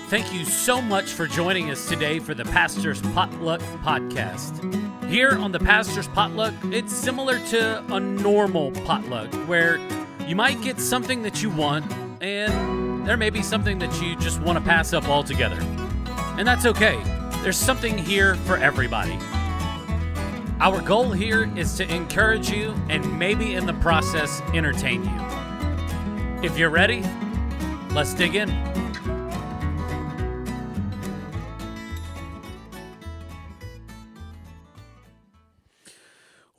Thank you so much for joining us today for the Pastor's Potluck Podcast. Here on the Pastor's Potluck, it's similar to a normal potluck where you might get something that you want and there may be something that you just want to pass up altogether. And that's okay. There's something here for everybody. Our goal here is to encourage you and maybe in the process entertain you. If you're ready, let's dig in.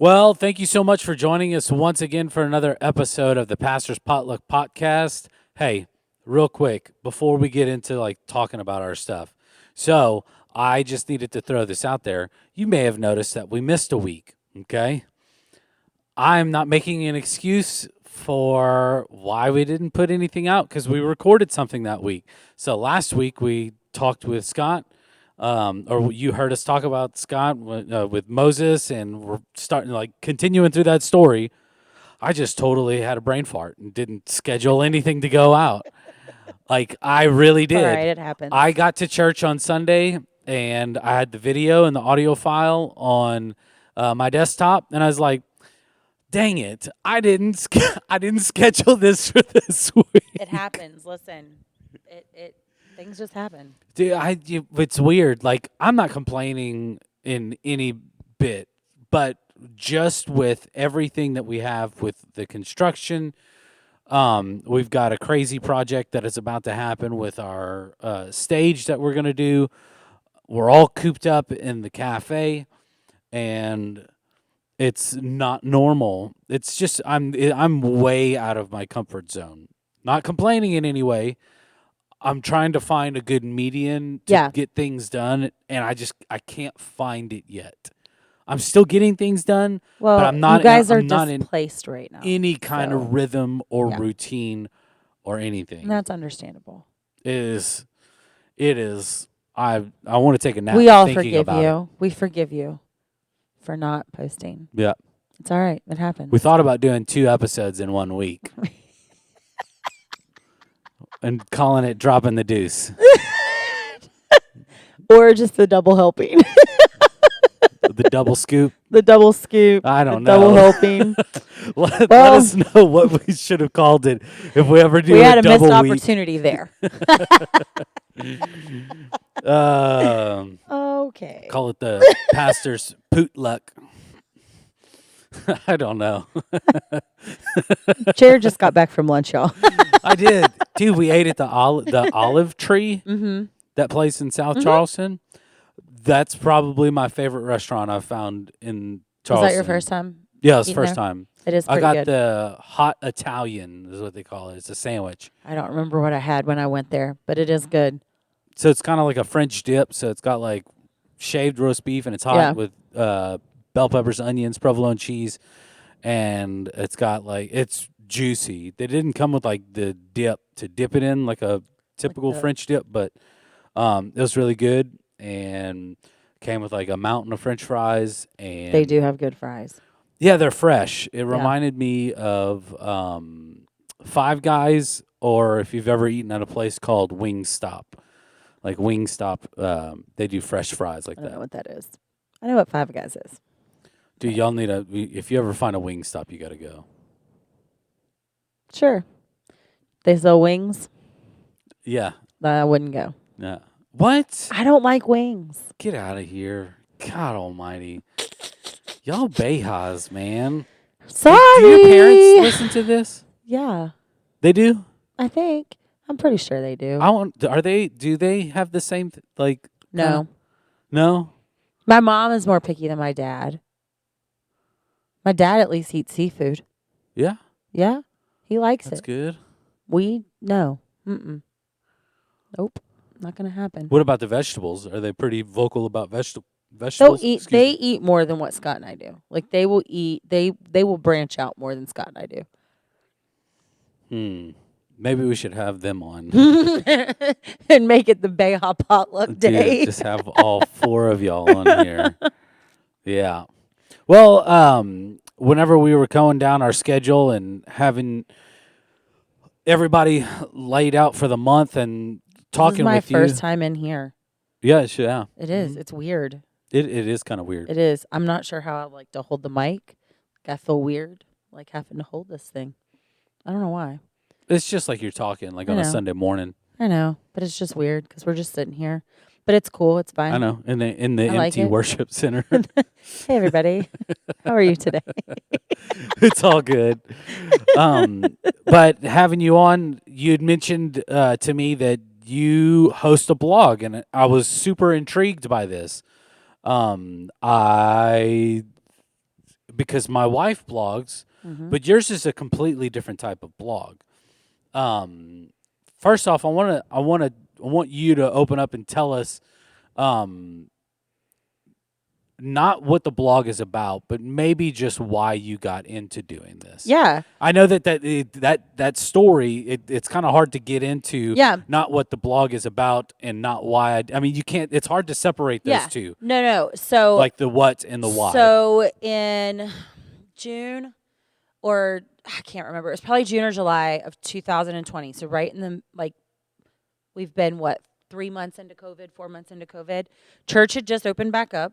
Well, thank you so much for joining us once again for another episode of the Pastor's Potluck Podcast. Hey, real quick, before we get into talking about our stuff. So I just needed to throw this out there. You may have noticed that we missed a week, okay? I'm not making an excuse for why we didn't put anything out because we recorded something that week. So last week we talked with Scott. Or you heard us talk about Scott with Moses, and we're starting continuing through that story. I just totally had a brain fart and didn't schedule anything to go out. I really did. All right, it happens. I got to church on Sunday, and I had the video and the audio file on my desktop, and I was like, "Dang it! I didn't schedule this for this week." It happens. Listen, things just happen. Dude, it's weird. I'm not complaining in any bit, but just with everything that we have with the construction, we've got a crazy project that is about to happen with our stage that we're going to do. We're all cooped up in the cafe, and it's not normal. It's just I'm way out of my comfort zone. Not complaining in any way. I'm trying to find a good median to get things done, and I can't find it yet. I'm still getting things done, but I'm not. You guys are not displaced right now. Any kind of rhythm or routine or anything. And that's understandable. It is. I want to take a nap. We all thinking forgive about you. it. We forgive you for not posting. Yeah. It's all right. It happens. We thought about doing 2 episodes in 1 week. And calling it Dropping the Deuce. Or just the double helping. The double scoop. The double scoop. I don't know. Double helping. Let us know what we should have called it if we ever do we had a double missed week. opportunity there. Okay. Call it the Pastor's Pootluck. I don't know. Jared just got back from lunch, y'all. I did. Dude, we ate at the Olive Tree, that place in South Charleston. That's probably my favorite restaurant I've found in Charleston. Was that your first time? Yeah, it's eating first there? time. It is pretty I got good. the hot Italian is what they call it. It's a sandwich. I don't remember what I had when I went there, but it is good. So it's kind of like a French dip. So it's got shaved roast beef, and it's hot with bell peppers, onions, provolone cheese, and it's got it's juicy. They didn't come with the dip to dip it in like a typical French dip, but it was really good and came with a mountain of French fries. And They do have good fries. yeah, they're fresh. It reminded me of Five Guys, or if you've ever eaten at a place called Wingstop. Wingstop, they do fresh fries like I don't know that. what that is. I know what Five Guys is. Dude, y'all need if you ever find a Wingstop, you got to go. Sure. They sell wings. Yeah. I wouldn't go. Yeah. What? I don't like wings. Get out of here. God almighty. Y'all Bayhas, man. Sorry. Do your parents listen to this? Yeah, They do? I think. I'm pretty sure they do. Do they have the same, No. No? My mom is more picky than my dad. My dad at least eats seafood. Yeah? Yeah, he likes That's it. good. No. Mm-mm. Nope. Not going to happen. What about the vegetables? Are they pretty vocal about vegetables? They eat more than what Scott and I do. They will eat. They will branch out more than Scott and I do. Maybe we should have them on. And make it the Bayha potluck day. Dude, just have all 4 of y'all on here. Yeah. Well, whenever we were going down our schedule and having everybody laid out for the month and talking This is my with first you. time in here. Yeah. It is. It's weird. It is kind of weird. It is. I'm not sure how I like to hold the mic. I feel weird, like having to hold this thing. I don't know why. It's just like you're talking like I on a know. Sunday morning. I know, but it's just weird because we're just sitting here. But it's cool. It's fine. I know in the I like empty it. worship center. Hey, everybody. How are you today? It's all good. But having you on, you'd mentioned to me that you host a blog, and I was super intrigued by this. I because my wife blogs, Mhm. but yours is a completely different type of blog. First off, I want you to open up and tell us, not what the blog is about, but maybe just why you got into doing this. Yeah. I know that story. It's kind of hard to get into. Yeah. Not what the blog is about, and not why. I mean, you can't. It's hard to separate those two, No. So like the what and the why. So in June, or I can't remember. It was probably June or July of 2020. So right in the we've been 3 months into COVID, 4 months into COVID. Church had just opened back up.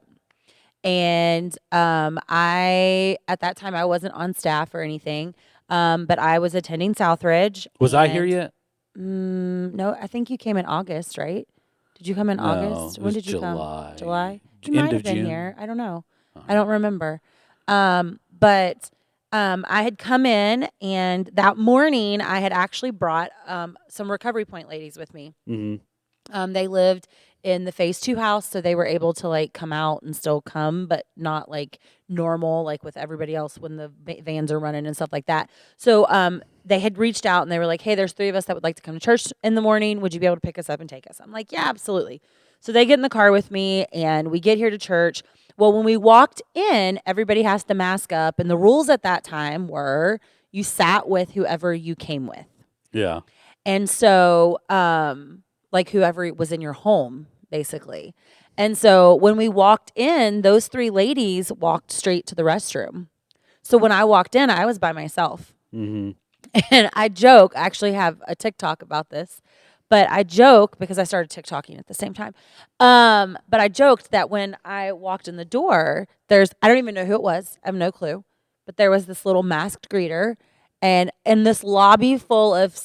And I at that time I wasn't on staff or anything, but I was attending Southridge. Was I here yet? No, I think you came in August, right? Did you come in No, August? it When was did you July. come? July. You End might have of been June. here. I don't know. Uh-huh. I don't remember. But I had come in, and that morning I had actually brought some Recovery Point ladies with me. Mm-hmm. They lived in the Phase 2 house, so they were able to like come out and still come, but not like normal, like with everybody else when the vans are running and stuff like that. So they had reached out and they were like, "Hey, there's 3 of us that would like to come to church in the morning. Would you be able to pick us up and take us?" I'm like, "Yeah, absolutely." So they get in the car with me and we get here to church. Well, when we walked in, everybody has to mask up, and the rules at that time were you sat with whoever you came with. Yeah. And so, like whoever was in your home, basically. And so when we walked in, those 3 ladies walked straight to the restroom. So when I walked in, I was by myself. Mm-hmm. And I joke, I actually have a TikTok about this, but I joke because I started TikToking at the same time. But I joked that when I walked in the door, I don't even know who it was. I have no clue. But there was this little masked greeter, and in this lobby full of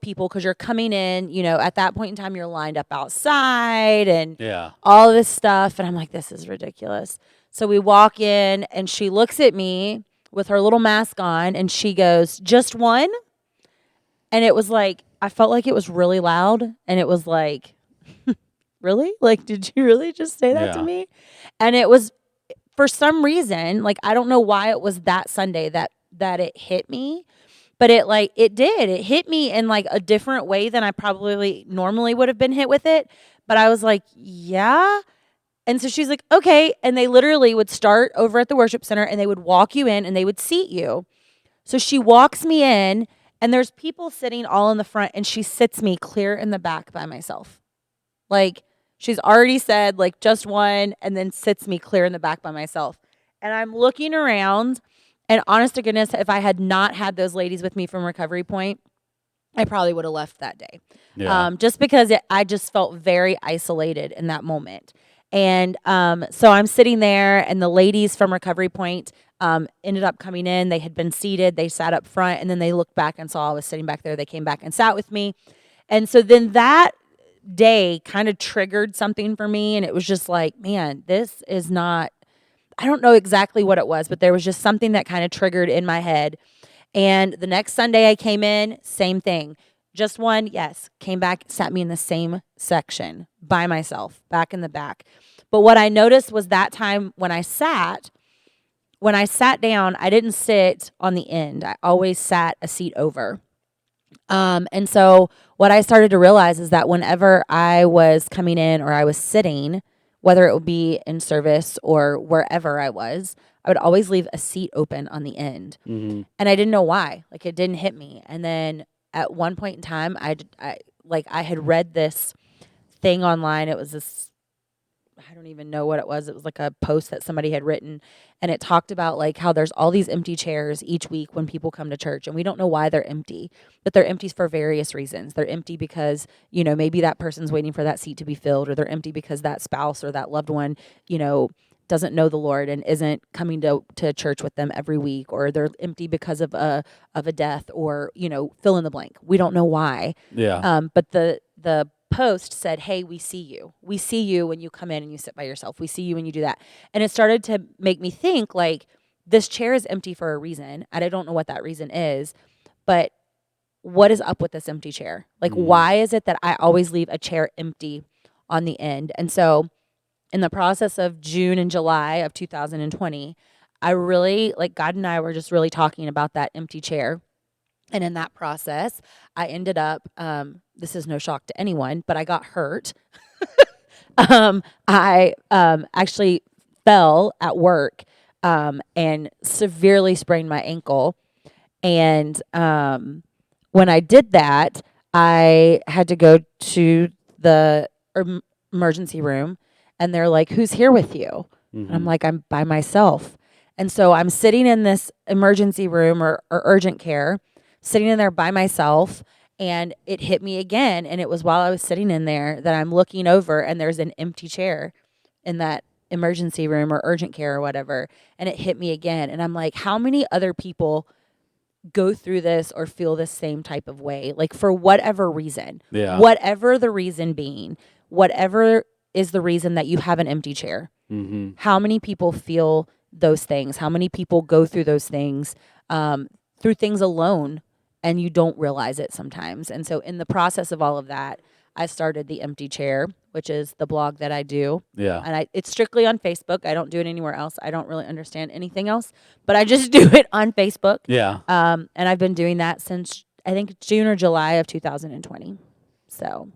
people, because you're coming in, at that point in time, you're lined up outside and Yeah. all this stuff. And I'm like, this is ridiculous. So we walk in, and she looks at me with her little mask on, and she goes, "Just one?" And it was like, I felt like it was really loud, and it was like, really? Like, did you really just say that to Yeah. me? And it was, for some reason, like, I don't know why it was that Sunday that it hit me, but it did. It hit me in like a different way than I probably normally would have been hit with it. But I was like, yeah. And so she's like, okay. And they literally would start over at the worship center, and they would walk you in and they would seat you. So she walks me in, and there's people sitting all in the front, and she sits me clear in the back by myself. Like, she's already said, like, just one, and then sits me clear in the back by myself. And I'm looking around, and honest to goodness, if I had not had those ladies with me from Recovery Point, I probably would have left that day. Yeah. Just because I just felt very isolated in that moment. And so I'm sitting there, and the ladies from Recovery Point ended up coming in. They had been seated. They sat up front, and then they looked back and saw I was sitting back there. They came back and sat with me. And so then that day kind of triggered something for me, and it was just like, man, this is not, I don't know exactly what it was, but there was just something that kind of triggered in my head. And the next Sunday I came in, same thing. Just one, yes. Came back, sat me in the same section by myself, back in the back. But what I noticed was that time when I sat down, I didn't sit on the end. I always sat a seat over. And so what I started to realize is that whenever I was coming in or I was sitting, whether it would be in service or wherever I would always leave a seat open on the end. Mm-hmm. And I didn't know why. Like, it didn't hit me. And then at one point in time, I had read this thing online. It was this, I don't even know what it was. It was like a post that somebody had written, and it talked about like how there's all these empty chairs each week when people come to church, and we don't know why they're empty, but they're empty for various reasons. They're empty because, maybe that person's waiting for that seat to be filled, or they're empty because that spouse or that loved one, doesn't know the Lord and isn't coming to church with them every week, or they're empty because of a death, or fill in the blank. We don't know why. Yeah. But the post said, "Hey, we see you. We see you when you come in and you sit by yourself. We see you when you do that." And it started to make me think like this chair is empty for a reason, and I don't know what that reason is, but what is up with this empty chair? Like, why is it that I always leave a chair empty on the end? And so in the process of June and July of 2020, I really, like, God and I were just really talking about that empty chair. And in that process, I ended up, this is no shock to anyone, but I got hurt. I actually fell at work and severely sprained my ankle. And when I did that, I had to go to the emergency room, and they're like, "Who's here with you?" And I'm like, "I'm by myself." And so I'm sitting in this emergency room or urgent care, sitting in there by myself, and it hit me again. And it was while I was sitting in there that I'm looking over, and there's an empty chair in that emergency room or urgent care or whatever. And it hit me again. And I'm like, how many other people go through this or feel the same type of way, like for whatever reason, Yeah. whatever the reason being, whatever is the reason that you have an empty chair? How many people feel those things? How many people go through those things, through things alone, and you don't realize it sometimes? And so in the process of all of that, I started the Empty Chair, which is the blog that I do. Yeah. And it's strictly on Facebook. I don't do it anywhere else. I don't really understand anything else, but I just do it on Facebook. Yeah. And I've been doing that since I think June or July of 2020. So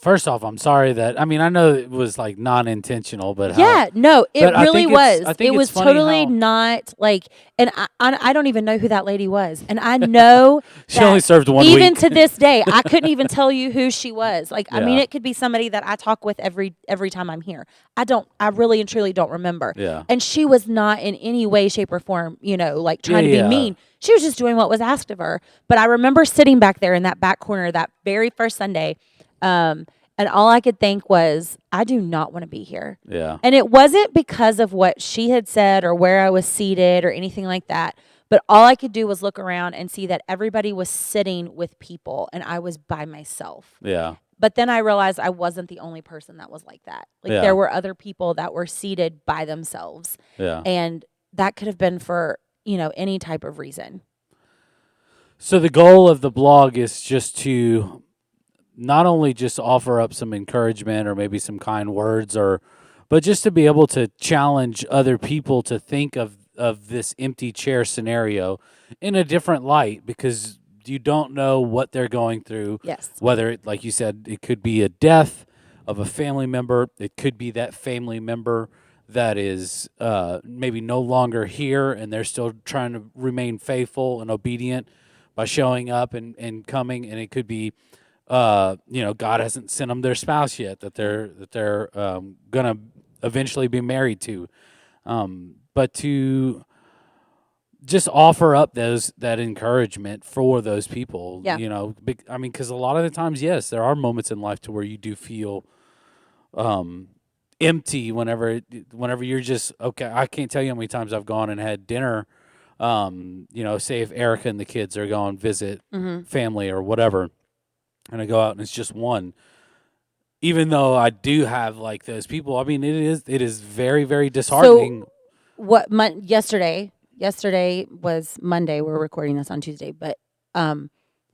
First off, I'm sorry that, I mean, I know it was like non-intentional, but yeah, no, it but I really think it's- was. I think It it's was funny totally how- not like, and I don't even know who that lady was, and I know She only that served one even week. to this day, I couldn't even tell you who she was. Like, I mean, Yeah. it could be somebody that I talk with every time I'm here. I really and truly don't remember. Yeah. And she was not in any way, shape, or form, like trying to Yeah. be mean. She was just doing what was asked of her. But I remember sitting back there in that back corner that very first Sunday. And all I could think was, I do not want to be here. Yeah. And it wasn't because of what she had said or where I was seated or anything like that. But all I could do was look around and see that everybody was sitting with people and I was by myself. Yeah. But then I realized I wasn't the only person that was like that. Like Yeah. there were other people that were seated by themselves. Yeah. And that could have been for, any type of reason. So the goal of the blog is just to not only just offer up some encouragement or maybe some kind words, but just to be able to challenge other people to think of this empty chair scenario in a different light, because you don't know what they're going through. Yes. Whether it, like you said, it could be a death of a family member. It could be that family member that is maybe no longer here and they're still trying to remain faithful and obedient by showing up and coming. And it could be, God hasn't sent them their spouse yet that they're gonna eventually be married to, but to just offer up that encouragement for those people. Yeah. I mean, because a lot of the times, yes, there are moments in life to where you do feel empty whenever you're just okay. I can't tell you how many times I've gone and had dinner. Say if Erica and the kids are going visit family or whatever, and I go out and it's just one. Even though I do have like those people, I mean, it is very, very disheartening. So yesterday was Monday. We're recording this on Tuesday, but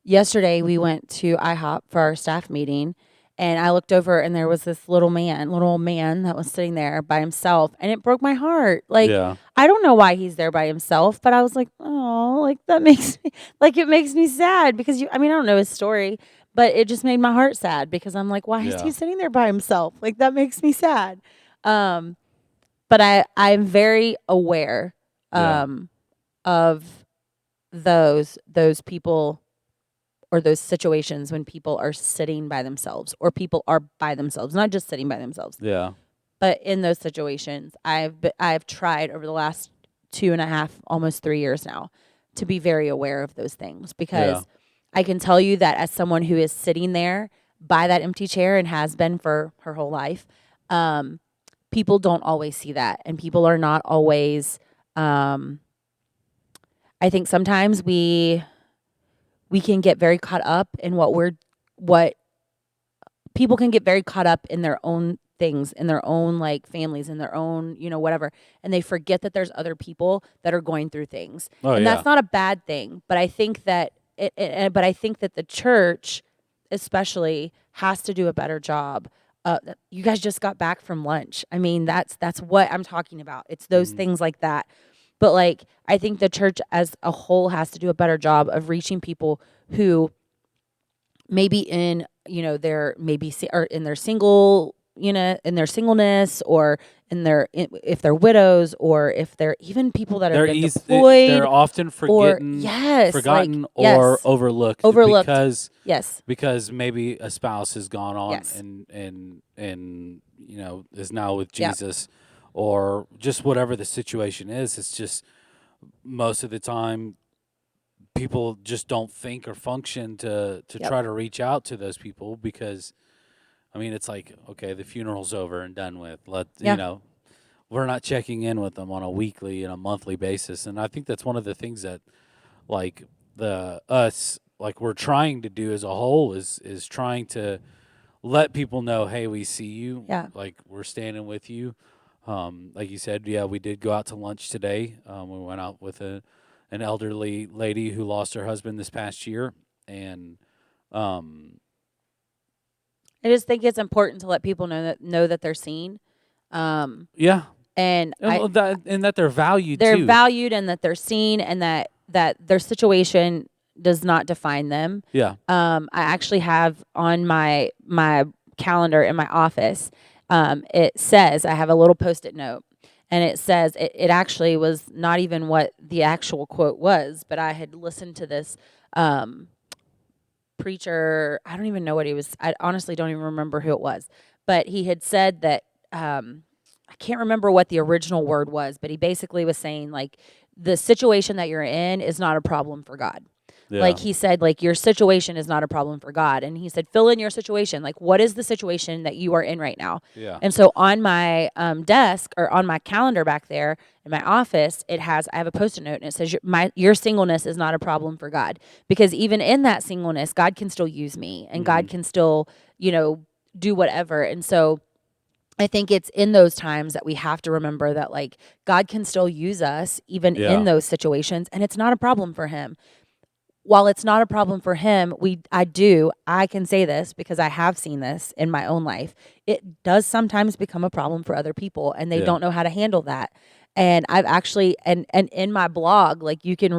yesterday we went to IHOP for our staff meeting, and I looked over and there was this little old man that was sitting there by himself, and it broke my heart. Like, Yeah. I don't know why he's there by himself, but I was like, oh, like that makes me it makes me sad because I don't know his story, but it just made my heart sad because I'm like, why is he sitting there by himself? Like that makes me sad. But I'm very aware of those people or those situations when people are sitting by themselves or people are by themselves, not just sitting by themselves. Yeah. But in those situations, I've tried over the last 2.5, almost 3 years now, to be very aware of those things, Yeah. because I can tell you that as someone who is sitting there by that empty chair and has been for her whole life, people don't always see that, and people are not always. I think sometimes we can get very caught up in what people can get very caught up in their own things, in their own like families, in their own, whatever. And they forget that there's other people that are going through things. Oh, And yeah. that's not a bad thing. But I think that but I think that the church especially has to do a better job. You guys just got back from lunch. I mean, that's what I'm talking about. It's those Mhm. things like that. But like, I think the church as a whole has to do a better job of reaching people who maybe in their or in their single in their singleness, or if they're widows, or if they're even people that have They're been they're deployed, often or yes, like forgotten or yes, overlooked overlooked, yes, because maybe a spouse has gone on yes, and is now with yeah, Jesus, or just whatever the situation is. It's just most of the time people just don't think or function to yep, try to reach out to those people, because I mean it's like, okay, the funeral's over and done with. yeah, We're not checking in with them on a weekly and a monthly basis. And I think that's one of the things that like the us like we're trying to do as a whole is trying to let people know, hey, we see you, yeah. like we're standing with you. Like you said, yeah, we did go out to lunch today. We went out with an elderly lady who lost her husband this past year, and um, I just think it's important to let people know that they're seen, um, yeah, and and that they're valued they're too. valued, and that they're seen, and that their situation does not define them. Yeah, I actually have on my calendar in my office. It says, I have a little post-it note, and it says, it actually was not even what the actual quote was, but I had listened to this um, preacher. I don't even know what he was. I honestly don't even remember who it was, but he had said that. I can't remember what the original word was, but he basically was saying like the situation that you're in is not a problem for God. Like yeah, he said, like your situation is not a problem for God. And he said, fill in your situation. Like, what is the situation that you are in right now? yeah, And so on my desk, or on my calendar back there in my office, I have a post-it note, and it says, your singleness is not a problem for God. Because even in that singleness, God can still use me, and hmm God can still, do whatever. And so I think it's in those times that we have to remember that like God can still use us even in yeah, those situations, and it's not a problem for him. While it's not a problem for him, I can say this because I have seen this in my own life. It does sometimes become a problem for other people, and they yeah. don't know how to handle that. And I've actually, and in my blog, like you can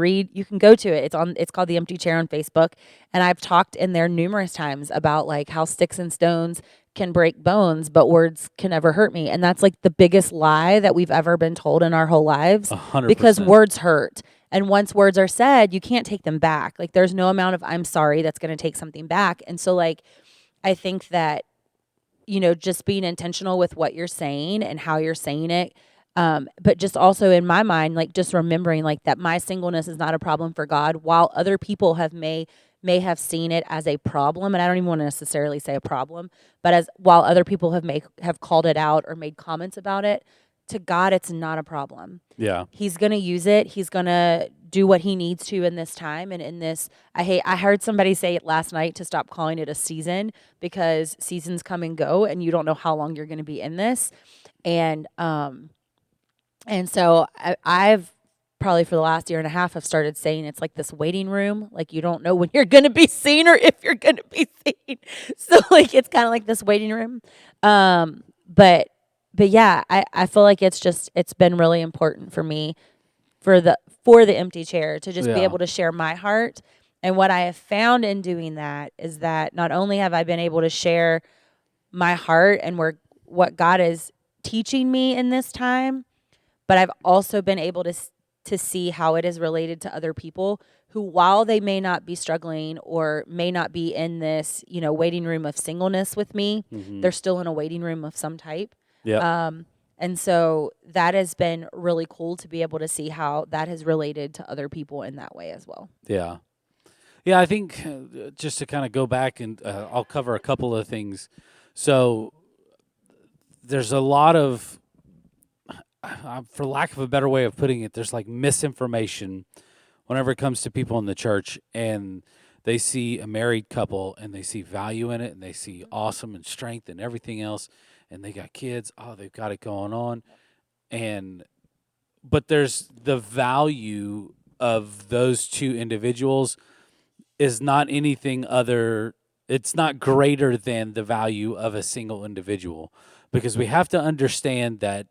go to it. It's called The Empty Chair on Facebook. And I've talked in there numerous times about like how sticks and stones can break bones, but words can never hurt me. And that's like the biggest lie that we've ever been told in our whole lives, A hundred because percent. words hurt. And once words are said, you can't take them back. Like there's no amount of I'm sorry that's going to take something back. And so like I think that just being intentional with what you're saying and how you're saying it, but just also in my mind, like just remembering like that my singleness is not a problem for God, while other people may have seen it as a problem, and I don't even want to necessarily say a problem, but as while other people have called it out or made comments about it, to God it's not a problem. Yeah, He's going to use it. He's going to do what he needs to in this time and in this. I heard somebody say it last night to stop calling it a season, because seasons come and go and you don't know how long you're going to be in this. And so I've probably for the last year and a half have started saying it's like this waiting room. Like you don't know when you're going to be seen or if you're going to be seen. So like it's kind of like this waiting room. But yeah, I feel like it's been really important for me for the empty chair to just be yeah, able to share my heart. And what I have found in doing that is that not only have I been able to share my heart and what God is teaching me in this time, but I've also been able to see how it is related to other people who, while they may not be struggling or may not be in this, waiting room of singleness with me, they're still in a waiting room of some type. Yep. And so that has been really cool to be able to see how that has related to other people in that way as well. Yeah. Yeah, I think just to kind of go back and I'll cover a couple of things. So there's a lot of, for lack of a better way of putting it, there's like misinformation whenever it comes to people in the church, and they see a married couple and they see value in it and they see awesome and strength and everything else, and they got kids. Oh, they've got it going on. But there's the value of those two individuals is not anything other, it's not greater than the value of a single individual, because we have to understand that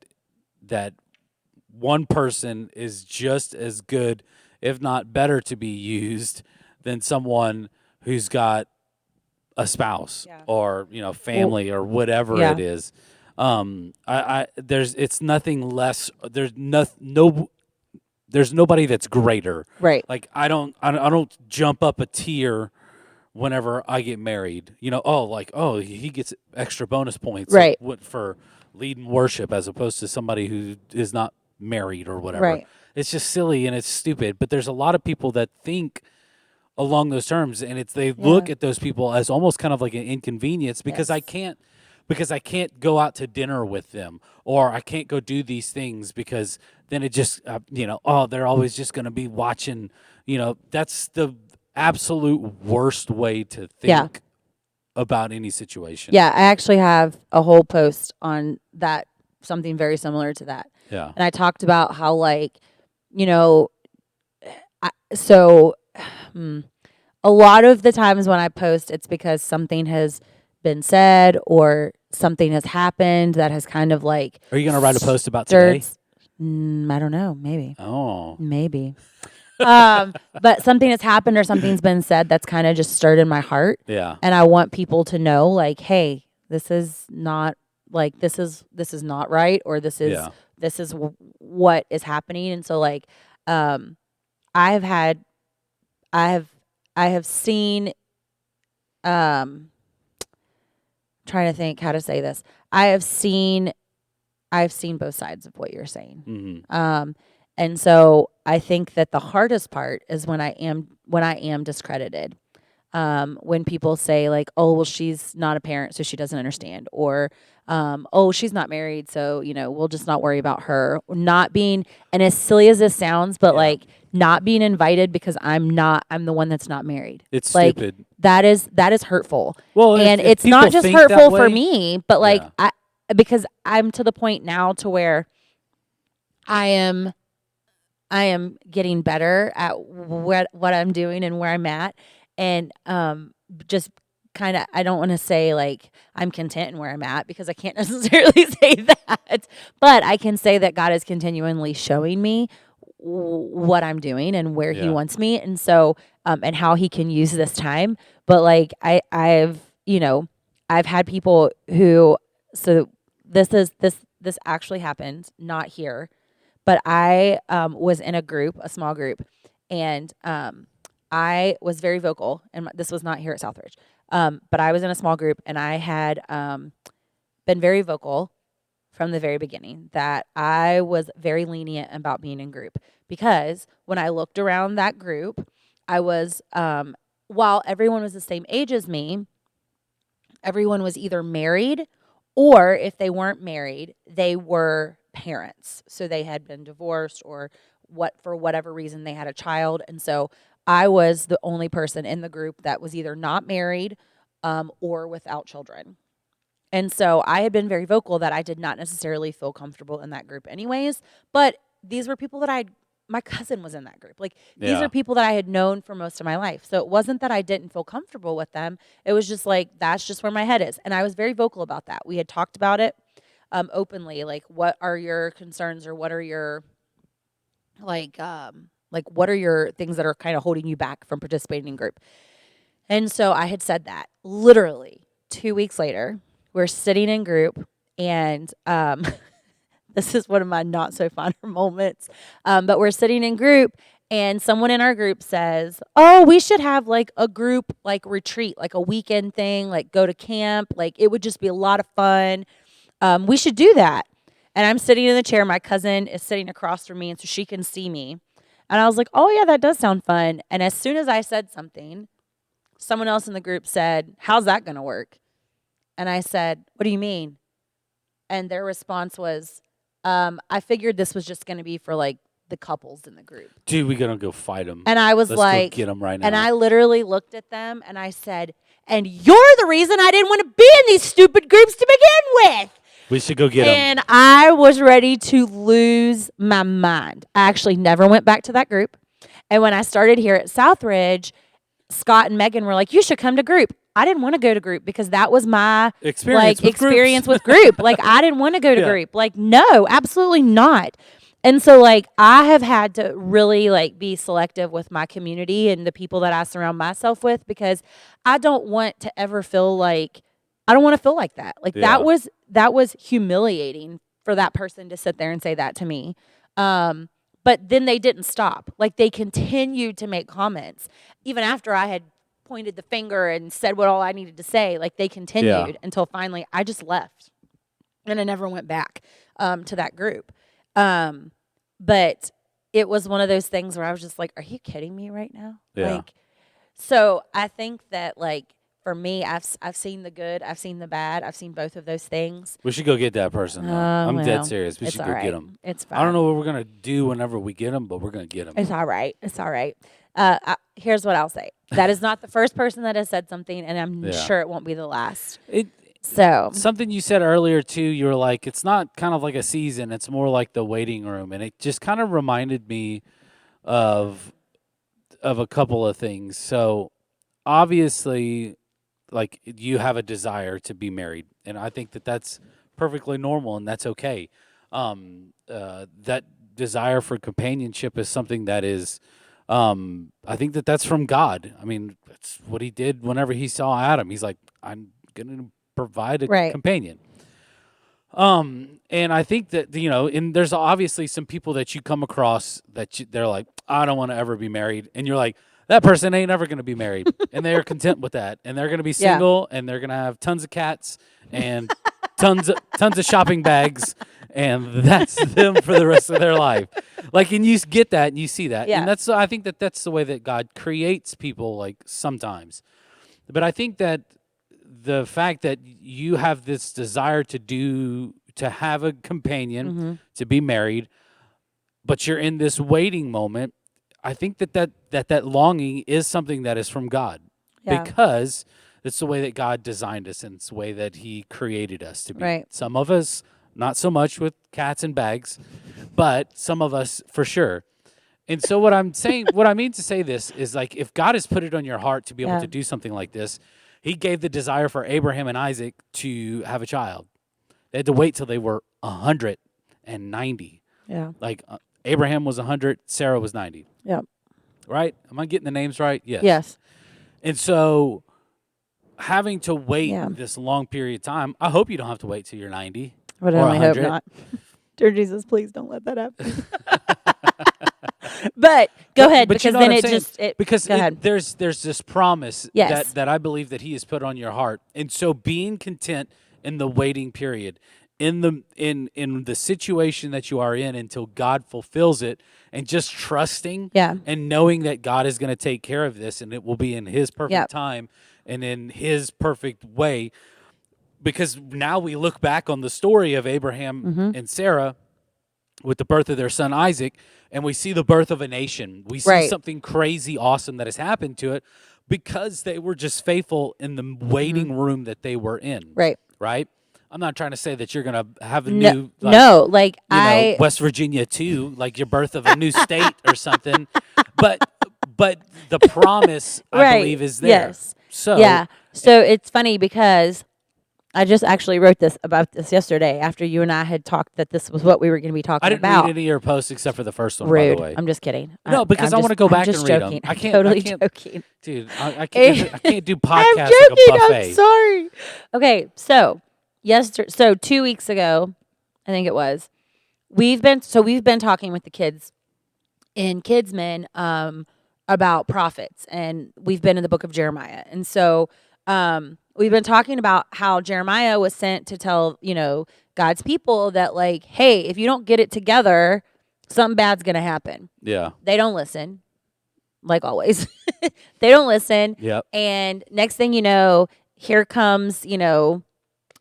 one person is just as good, if not better, to be used than someone who's got a spouse Yeah. or family or whatever Yeah. it is. It's nothing less. There's nobody that's greater. Right. Like I don't jump up a tier whenever I get married. He gets extra bonus points Right. for leading worship as opposed to somebody who is not married or whatever. Right. It's just silly and it's stupid. But there's a lot of people that think along those terms, and they look at those people as almost kind of like an inconvenience because Yes. I can't go out to dinner with them, or I can't go do these things because then it just they're always just going to be watching. That's the absolute worst way to think about any situation. Yeah, I actually have a whole post on that, something very similar to that. Yeah. And I talked about how, a lot of the times when I post, it's because something has been said or something has happened that has kind of like. Are you going to write a post about today? I don't know. Maybe. Oh. Maybe. But something has happened or something's been said that's kind of just stirred in my heart. Yeah. And I want people to know, like, hey, this is not like this is not right, or this is what is happening. And so I have seen trying to think how to say this. I've seen both sides of what you're saying. Mm-hmm. And so I think that the hardest part is when I am discredited. When people say like, oh, well, she's not a parent, so she doesn't understand, or oh, she's not married, so we'll just not worry about her. Not being, and as silly as this sounds, but like not being invited because I'm the one that's not married. It's like, stupid. That is hurtful. Well, and if it's not just hurtful for me, but like because I'm to the point now to where I am getting better at what I'm doing and where I'm at. And just kind of, I don't want to say like I'm content in where I'm at, because I can't necessarily say that. But I can say that God is continually showing me what I'm doing and where He wants me, and so and how He can use this time. But like I've had people who, so this actually happened, not here, but I was in a small group, and I was very vocal, and this was not here at Southridge, but I was in a small group, and I had been very vocal from the very beginning that I was very lenient about being in group, because when I looked around that group, I was, while everyone was the same age as me, everyone was either married, or if they weren't married, they were parents. So they had been divorced, or for whatever reason they had a child. And so I was the only person in the group that was either not married or without children. And so I had been very vocal that I did not necessarily feel comfortable in that group anyways, but these were people that my cousin was in that group. Like, these are people that I had known for most of my life. So it wasn't that I didn't feel comfortable with them. It was just like, that's just where my head is. And I was very vocal about that. We had talked about it openly. Like, what are your concerns, or what are your, what are your things that are kind of holding you back from participating in group? And so I had said that. Literally 2 weeks later, we're sitting in group, and this is one of my not so fun moments. But we're sitting in group, And someone in our group says, "Oh, we should have like a group like retreat, like a weekend thing, like go to camp. Like it would just be a lot of fun. We should do that." And I'm sitting in the chair. My cousin is sitting across from me, and so she can see me. And I was like, "Oh yeah, that does sound fun." And as soon as I said something, someone else in the group said, "How's that going to work?" And I said, "What do you mean?" And their response was, "I figured this was just going to be for like the couples in the group." Dude, we gonna go fight them. And I was Let's like, go get them right now. and I literally looked at them and I said, "And you're the reason I didn't want to be in these stupid groups to begin with." We should go get them. And I was ready to lose my mind. I actually never went back to that group. And when I started here at Southridge, Scott and Megan were like, "You should come to group." I didn't want to go to group because that was my Experience with experience groups. with group. Like I didn't want to go to Yeah. group. Like no, absolutely not. And so like I have had to really like be selective with my community and the people that I surround myself with because I don't want to ever feel like I don't want to feel like that. Like Yeah. that was humiliating for that person to sit there and say that to me. But then they didn't stop. Like they continued to make comments even after I had pointed the finger and said what all I needed to say. Like they continued until finally I just left and I never went back to that group. But it was one of those things where I was just like, "Are you kidding me right now?" Yeah. Like, so I think that like for me, I've seen the good, I've seen the bad, I've seen both of those things. We should go get that person. Though. I'm Well, dead serious. We it's should all go right. get them. It's fine. I don't know what we're gonna do whenever we get them, but we're gonna get them. It's all right. It's all right. Here's what I'll say. That is not the first person that has said something, and I'm Yeah. sure it won't be the last. It So something you said earlier too. You were like, it's not kind of like a season. It's more like the waiting room, and it just kind of reminded me of a couple of things. So obviously, like you have a desire to be married, and I think that that's perfectly normal and that's okay. That desire for companionship is something that is, I think that that's from God. I mean, that's what He did whenever He saw Adam. He's like, I'm gonna provide a Right. companion. And I think that and there's obviously some people that you come across that they're like, I don't want to ever be married, and you're like, that person ain't ever going to be married, and they are content with that, and they're going to be Yeah. single, and they're going to have tons of cats and tons of shopping bags, and that's them for the rest of their life. Like, and you get that, and you see that, Yeah. and I think that that's the way that God creates people. Like sometimes, but I think that the fact that you have this desire to have a companion, to be married, but you're in this waiting moment, I think that longing is something that is from God, Yeah. because it's the way that God designed us and it's the way that He created us to be. Right. Some of us, not so much with cats and bags, but some of us for sure. And so what I'm saying, what I mean to say this is, like, if God has put it on your heart to be able Yeah. to do something like this, He gave the desire for Abraham and Isaac to have a child. They had to wait till they were 190. Yeah. Like Abraham was 100, Sarah was 90. Yeah. Right? Am I getting the names right? Yes. Yes. And so having to wait Yeah. this long period of time, I hope you don't have to wait till you're 90. But I Or only hope 100. not. Dear Jesus, please don't let that happen. But go ahead, But you because know then what I'm it saying? just it, Because go ahead. there's this promise Yes. that I believe that He has put on your heart, and so being content in the waiting period, in the situation that you are in until God fulfills it, and just trusting, Yeah. and knowing that God is going to take care of this, and it will be in His perfect Yep. time and in His perfect way. Because now we look back on the story of Abraham Mm-hmm. and Sarah with the birth of their son Isaac, and we see the birth of a nation. We see Right. something crazy awesome that has happened to it because they were just faithful in the waiting room that they were in. Mm-hmm. Right. Right? I'm not trying to say that you're going to have a No, new no, like West Virginia too, like your birth of a new state or something. But the promise, I Right. believe, is there. Yes. So yeah. So it's funny because I just actually wrote about this yesterday after you and I had talked that this was what we were going to be talking I didn't about. read any of your posts except for the first one, Rude. by the way. I'm just kidding. No, because I I'm wanna go I'm back just and read 'em. joking. I I'm can't- totally I can't- joking. Dude, I can't do podcasts I'm like joking. a buffet. I'm sorry. Okay, so 2 weeks ago, I think it was. We've been talking with the kids in Kidsmen about prophets, and we've been in the book of Jeremiah. And so we've been talking about how Jeremiah was sent to tell, God's people that, like, hey, if you don't get it together, something bad's going to happen. Yeah. They don't listen, like always. They don't listen. Yep. And next thing you know, here comes, the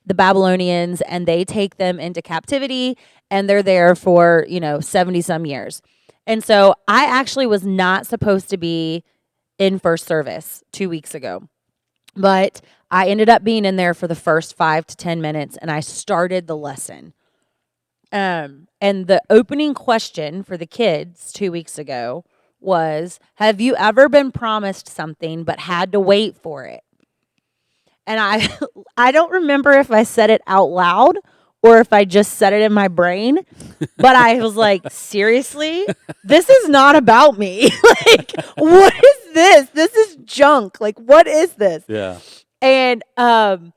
Babylonians, and they take them into captivity, and they're there for, 70 some years. And so I actually was not supposed to be in first service 2 weeks ago, but I ended up being in there for the first 5 to 10 minutes, and I started the lesson. And the opening question for the kids 2 weeks ago was, have you ever been promised something but had to wait for it? And I don't remember if I said it out loud or if I just said it in my brain, but I was like, seriously, this is not about me. Like, what is this? This is junk. Like, what is this? Yeah. And I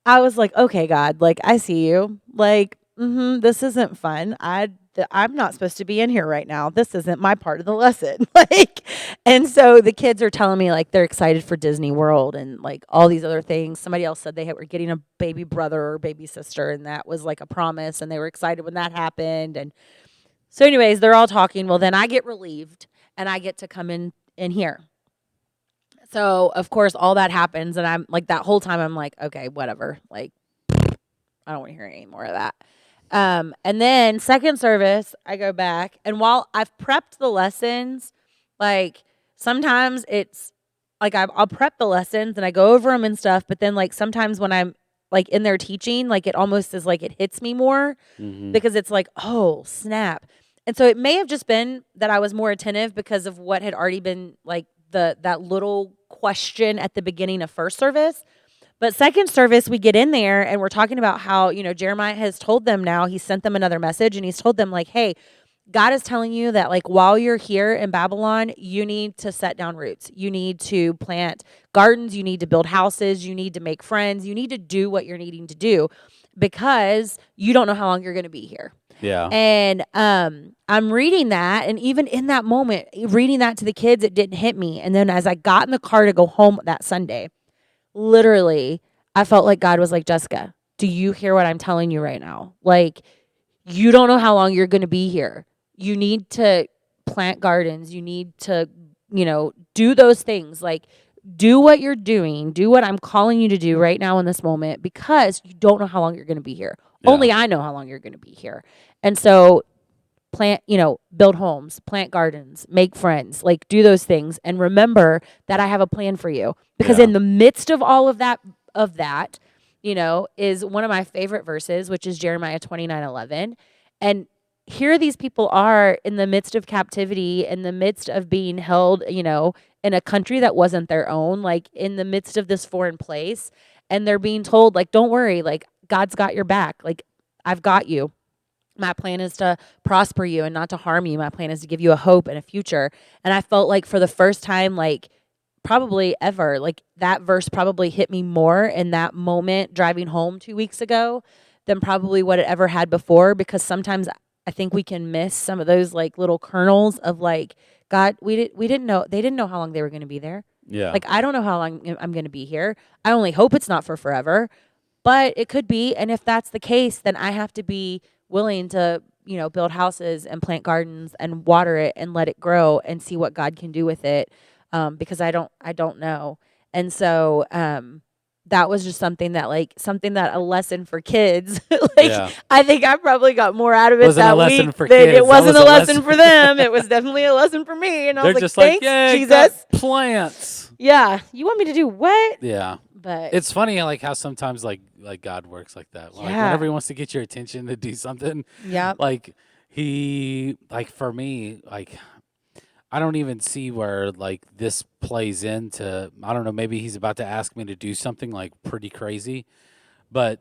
was like, okay, God, like, I see you. Like, this isn't fun. I'm not supposed to be in here right now. This isn't my part of the lesson. Like, and so the kids are telling me, like, they're excited for Disney World and, like, all these other things. Somebody else said they were getting a baby brother or baby sister, and that was like a promise, and they were excited when that happened. And so anyways, they're all talking. Well, then I get relieved and I get to come in here. So of course all that happens, and I'm like, that whole time I'm like, okay, whatever. Like, I don't want to hear any more of that. And then second service, I go back, and while I've prepped the lessons, like, sometimes it's like I'll prep the lessons and I go over them and stuff, but then, like, sometimes when I'm, like, in there teaching, like, it almost is like it hits me more because it's like, oh, snap. And so it may have just been that I was more attentive because of what had already been, like, that little question at the beginning of first service. But second service, we get in there and we're talking about how, Jeremiah has told them now, he sent them another message, and he's told them, like, hey, God is telling you that, like, while you're here in Babylon, you need to set down roots. You need to plant gardens. You need to build houses. You need to make friends. You need to do what you're needing to do because you don't know how long you're going to be here. Yeah. And I'm reading that, and even in that moment, reading that to the kids, it didn't hit me. And then as I got in the car to go home that Sunday, literally, I felt like God was like, Jessica, do you hear what I'm telling you right now? Like, you don't know how long you're going to be here. You need to plant gardens. You need to, do those things. Like, do what you're doing. Do what I'm calling you to do right now in this moment, because you don't know how long you're going to be here. Yeah. Only I know how long you're going to be here. And so plant, build homes, plant gardens, make friends, like, do those things. And remember that I have a plan for you, because Yeah. in the midst of all of that, is one of my favorite verses, which is Jeremiah 29:11. And here these people are in the midst of captivity, in the midst of being held, in a country that wasn't their own, like, in the midst of this foreign place. And they're being told, like, don't worry, like, God's got your back. Like, I've got you. My plan is to prosper you and not to harm you. My plan is to give you a hope and a future. And I felt like for the first time, like, probably ever, like, that verse probably hit me more in that moment driving home 2 weeks ago than probably what it ever had before, because sometimes I think we can miss some of those, like, little kernels of, like, God, we didn't know, they didn't know how long they were going to be there. Yeah. Like, I don't know how long I'm going to be here. I only hope it's not for forever, but it could be. And if that's the case, then I have to be willing to, build houses and plant gardens and water it and let it grow and see what God can do with it. Because I don't know. And so, that was just something that a lesson for kids. Like, Yeah. I think I probably got more out of it Wasn't a that lesson week for than kids. it That wasn't was a a lesson lesson for them. It was definitely a lesson for me. And I They're was like, just like, thanks, yay, Jesus. got plants. Yeah. You want me to do what? Yeah. But It's funny, like, how sometimes, like God works like that. Like, Yeah. whenever he wants to get your attention to do something, yeah. like, he, like, for me, like, I don't even see where, like, this plays into, I don't know, maybe he's about to ask me to do something, like, pretty crazy. But,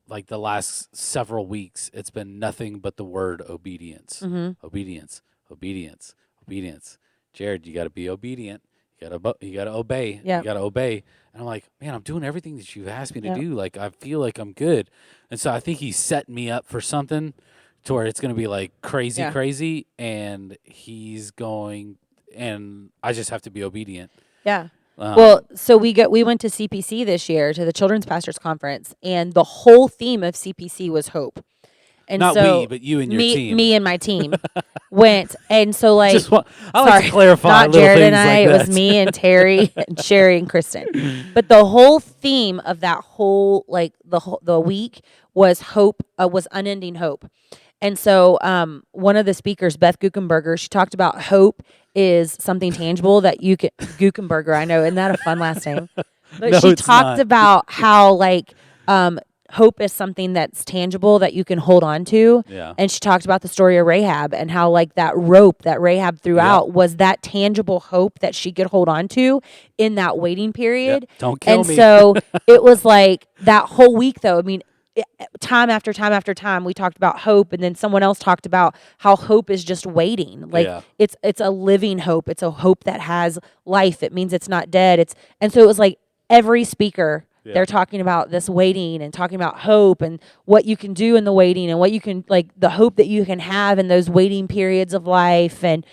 like, the last several weeks, it's been nothing but the word obedience. Obedience, obedience, obedience. Jared, you got to be obedient. You got to obey. Yep. You got to obey. And I'm like, man, I'm doing everything that you've asked me to Yep. do. Like, I feel like I'm good. And so I think he's setting me up for something to where it's going to be like crazy, Yeah. crazy, and he's going, and I just have to be obedient. Yeah. Um, Well, so we went to CPC this year to the Children's Pastors Conference, and the whole theme of CPC was hope. And not so we, but you and your me team. me and my team went, and so like Just want, I like sorry, to clarify not little Jared things and I. like It that. was me and Terry and Sherry and Kristen. But the whole theme of that whole like the week was hope, was unending hope. And so one of the speakers, Beth Guckenberger, she talked about hope is something tangible that you can Guckenberger. I know, isn't that a fun last name? But No, she it's talked not. about how like hope is something that's tangible that you can hold on to. Yeah. And she talked about the story of Rahab and how like that rope that Rahab threw out was that tangible hope that she could hold on to in that waiting period. Yep. Don't kill And me. so it was like that whole week though. I mean, time after time after time we talked about hope, and then someone else talked about how hope is just waiting. Like Yeah. it's a living hope. It's a hope that has life. It means it's not dead. And so it was like every speaker they're talking about this waiting and talking about hope and what you can do in the waiting and what you can like the hope that you can have in those waiting periods of life, and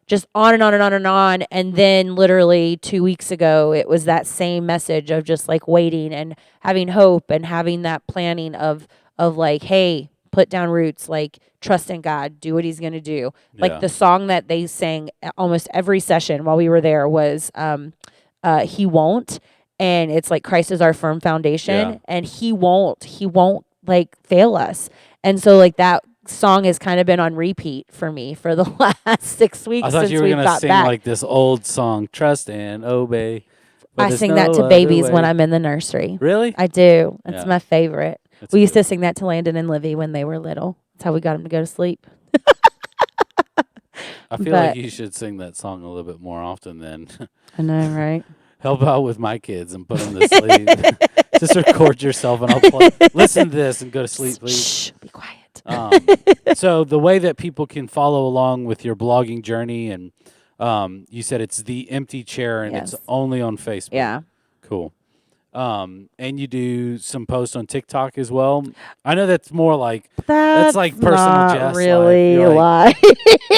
just on and on and on and on. And then literally 2 weeks ago, it was that same message of just like waiting and having hope and having that planning of like, hey, put down roots, like trust in God, do what He's gonna do. Like Yeah. the song that they sang almost every session while we were there was He Won't. And it's like Christ is our firm foundation, Yeah. and He won't like fail us. And so like that song has kind of been on repeat for me for the last 6 weeks I thought since you were we've gonna got sing back. like this old song, "Trust and Obey." but I there's sing no that to other babies when way. I'm in the nursery. Really? I do. It's Yeah. my favorite. That's We used good. to sing that to Landon and Livy when they were little. That's how we got them to go to sleep. I feel like but- you should sing that song a little bit more often than I know, right? help out with my kids and put them to sleep. Just record yourself and I'll play. Listen to this and go to sleep, please. Shh, be quiet. So the way that people can follow along with your blogging journey, and you said it's The Empty Chair, and it's Yes. only on Facebook. Yeah. Cool. And you do some posts on TikTok as well. I know that's more like That's like personal not Jess, like, really you're a lie.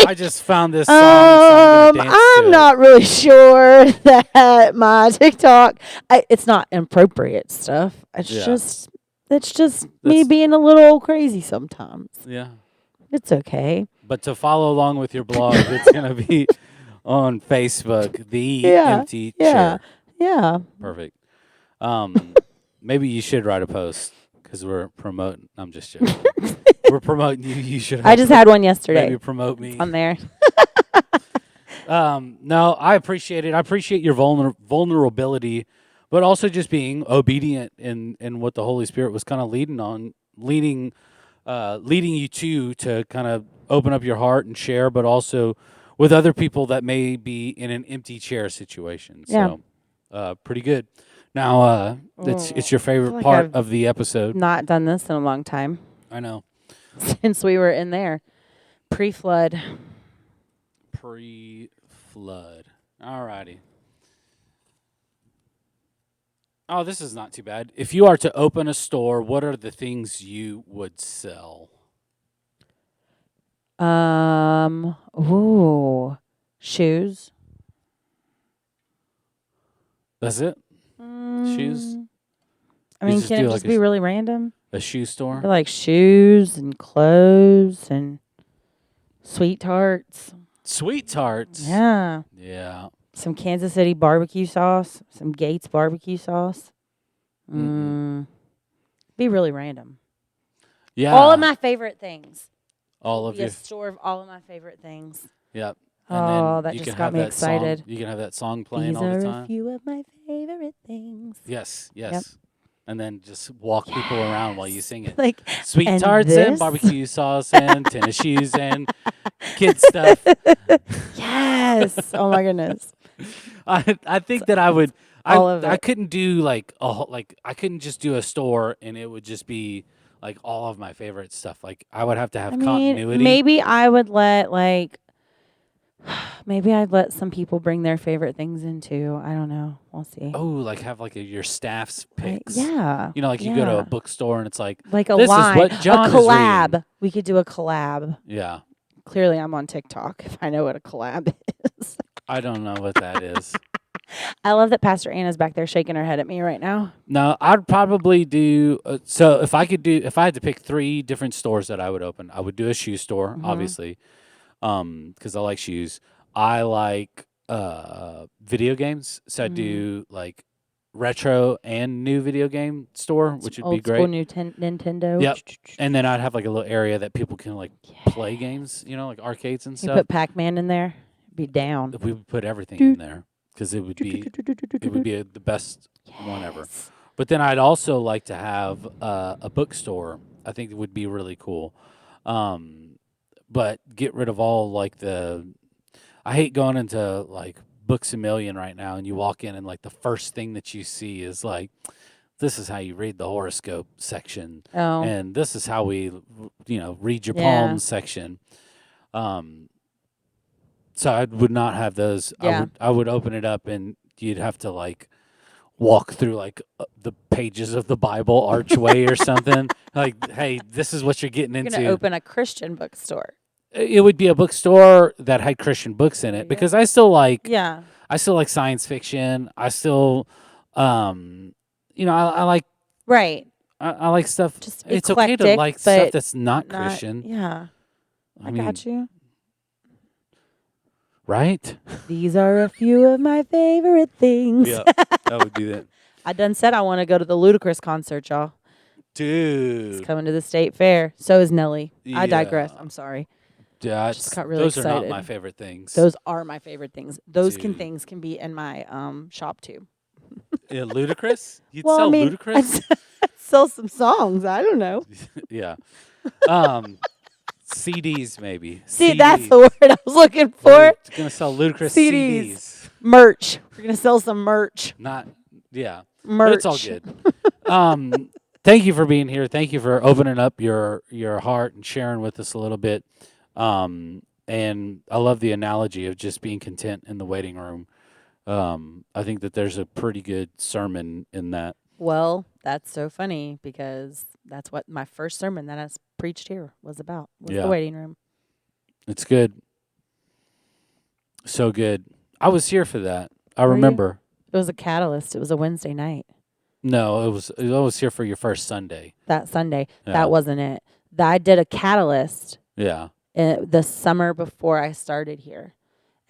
I just found this song, so I'm gonna dance to I'm it. not really sure that my TikTok, it's not inappropriate stuff. It's Yeah. just me That's- being a little crazy sometimes. Yeah. It's okay. But to follow along with your blog, it's gonna be on Facebook. The Yeah, Empty yeah. Chair. Yeah. Perfect. Maybe you should write a post because we're promoting. I'm just joking. We're promoting you. You should. I just had one yesterday maybe promote me. on there. No, I appreciate it. I appreciate your vulnerability, but also just being obedient in what the Holy Spirit was kind of leading you to kind of open up your heart and share, but also with other people that may be in an empty chair situation. Yeah. So, pretty good. Now, it's your favorite like part I've- of the episode. Not done this in a long time I know. since we were in there pre-flood. Pre-flood. Alrighty. Oh, this is not too bad. If you are to open a store, what are the things you would sell? Shoes. That's it? Shoes? I You mean, just can do it like just a be sh- really random? A shoe store? Like shoes and clothes and sweet tarts. Sweet tarts. Yeah. Yeah. Some Kansas City barbecue sauce. Some Gates barbecue sauce. Be really random. Yeah. All of my favorite things. All of Be a your. store of all of my favorite things. Yep. Oh, that you just can got have me that song- excited. You can have that song playing These all the are a time. few of my favorite things. Yes. Yes. And then just walk people around while you sing it. Like Sweet and tarts and this? barbecue sauce and tennis shoes and kid stuff. yes. Oh my goodness. I think that I would. all of I it. couldn't do like I couldn't just do a store and it would just be like all of my favorite stuff. Like I would have to have I mean, continuity. maybe I would let like Maybe I'd let some people bring their favorite things in too. I don't know. We'll see. Oh, like have like your staff's picks. Yeah. You know, like you go to yeah. a bookstore and it's like, Like a this line, is what John a is reading. collab. We could do a collab. Yeah. Clearly, I'm on TikTok if I know what a collab is. I don't know what that is. I love that Pastor Anna's back there shaking her head at me right now. No, I'd probably do. So if I had to pick 3 different stores that I would open, I would do a shoe store, obviously, because I like shoes. I like video games, so I do like retro and new video game store, which would be Old great. school new Nintendo. Yep. And then I'd have like a little area that people can like play games, you know, like arcades and You stuff. put Pac-Man in there, be down. We would put everything in there because it would be the best one ever. But then I'd also like to have a bookstore. I think it would be really cool. But get rid of all like I hate going into like Books A Million right now, and you walk in and like the first thing that you see is like, this is how you read the horoscope section, Oh. and this is how we, read your Yeah. palms section. So I would not have those. Yeah. I would open it up, and you'd have to like walk through like the pages of the Bible archway or something. Like, hey, this is what you're getting You're into. going to open a Christian bookstore. It would be a bookstore that had Christian books in it because I still like Yeah. science fiction. I still, I like Right. I like stuff. Just it's okay to eclectic, like stuff but that's not Not- Christian, Yeah. I got you. right? These are a few of my favorite things. I would do that, I done said I want to go to the Ludacris concert, y'all. He's dude. coming to the state fair. So is Nelly. I digress. Yeah. I'm sorry. Yeah, just got really those are not excited. my favorite things. Those are my favorite things. Those Dude. things can be in my shop too. Yeah, Ludacris? You'd Well, sell I mean, Ludacris? I'd sell some songs. I don't know. Yeah. CDs maybe. See, that's CDs. the word I was looking for. We're gonna sell Ludacris CDs. CDs. Merch. We're gonna sell some merch. Not yeah. Merch. But it's all good. Thank you for being here. Thank you for opening up your heart and sharing with us a little bit. And I love the analogy of just being content in the waiting room. I think that there's a pretty good sermon in that. Well, that's so funny because that's what my first sermon that I preached here was about. Was Yeah. the waiting room. It's good. So good. I was here for that. I Were you? remember. It was a catalyst. It was a Wednesday night. No, I was here for your first Sunday. That Sunday. Yeah. That wasn't it. I did a catalyst Yeah. the summer before I started here.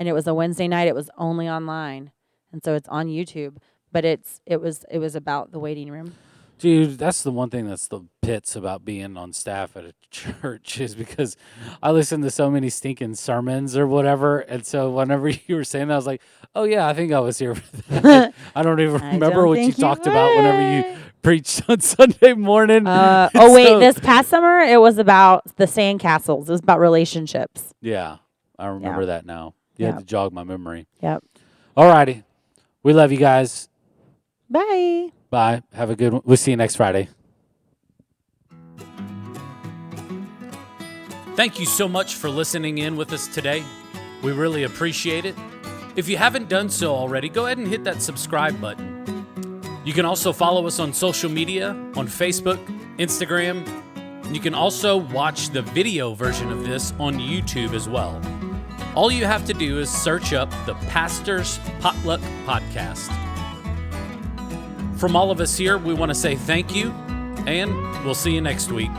And it was a Wednesday night. It was only online. And so it's on YouTube. But it was about the waiting room. Dude, that's the one thing that's the pits about being on staff at a church is because I listen to so many stinking sermons or whatever. And so whenever you were saying that, I was like, oh, yeah, I think I was here for that. I don't even I remember don't what you think you talked about whenever you were. preached on Sunday morning. Oh, wait. So- This past summer, it was about the sandcastles. It was about relationships. Yeah, I remember that now. You Yeah. had to jog my memory. Yep. All righty. We love you guys. Bye. Bye. Have a good one. We'll see you next Friday. Thank you so much for listening in with us today. We really appreciate it. If you haven't done so already, go ahead and hit that subscribe button. You can also follow us on social media, on Facebook, Instagram. And you can also watch the video version of this on YouTube as well. All you have to do is search up the Pastor's Potluck Podcast. From all of us here, we want to say thank you, and we'll see you next week.